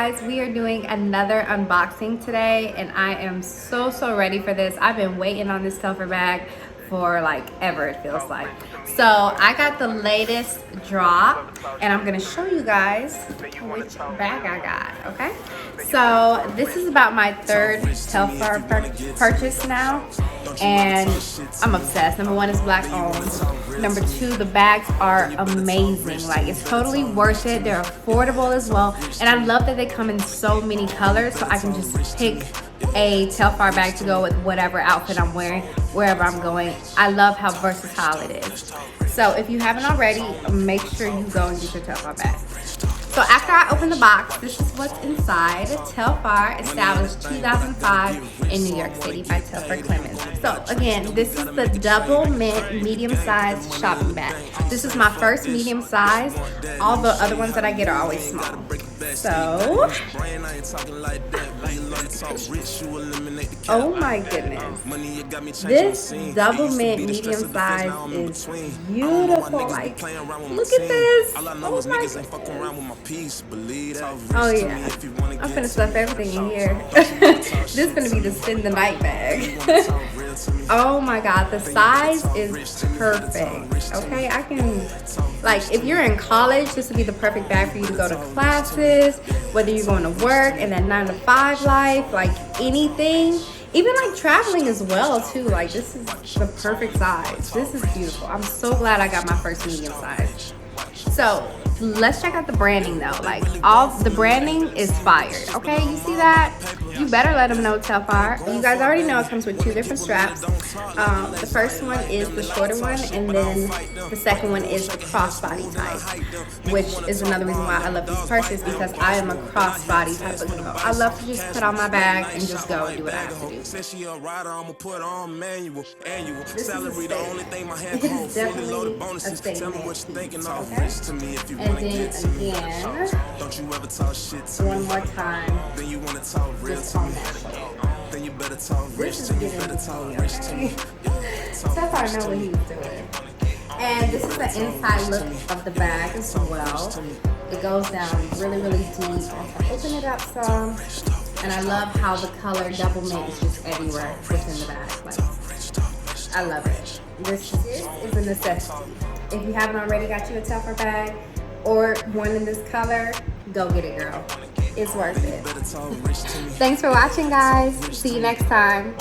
guys, we are doing another unboxing today and I am so ready for this. I've been waiting on this Telfar bag for like ever, it feels like. So I got the latest drop and I'm gonna show you guys which bag I got, okay? So this is about my third Telfar purchase now and I'm obsessed. Number one is black owned. Number two, the bags are amazing. Like, it's totally worth it. They're affordable as well. And I love that they come in so many colors, so I can just pick a Telfar bag to go with whatever outfit I'm wearing, wherever I'm going. I love how versatile it is. So if you haven't already, make sure you go and get your Telfar bag. So after I open the box, this is what's inside. Telfar, established 2005 in New York City by Telfar Clemens. So again, this is the double mint medium-sized shopping bag. This is my first medium size. All the other ones that I get are always small. So, oh my goodness, this double mint medium size is beautiful. Like, look at this. Oh my goodness. Oh yeah, I'm gonna stuff everything in here. This is gonna be the spend the night bag. Oh my god, the size is perfect. Okay, I can, like, if you're in college, this would be the perfect bag for you to go to classes, whether you're going to work in that 9-to-5 life, like anything, even like traveling as well too. Like, this is the perfect size. This is beautiful. I'm so glad I got my first medium size. So let's check out the branding though. Like, all the branding is fired. Okay, you see that? You better let them know, Telfar. You guys already know it comes with two different straps. The first one is the shorter one, and then the second one is the crossbody type, which is another reason why I love these purses, because I am a crossbody type of girl. I love to just put on my bag and just go and do what I have to do. This is a it's definitely a statement. Okay? And then again, one more time, just on that shoulder. This is getting to me, okay? Telfar know what he's doing. And this is the inside look of the bag as well. It goes down really deep. Open it up some. And I love how the color double mint is just everywhere within the bag. Like, I love it. This is a necessity. If you haven't already got you a Telfar bag or one in this color, go get it, girl. It's worth it. Thanks for watching, guys. See you next time.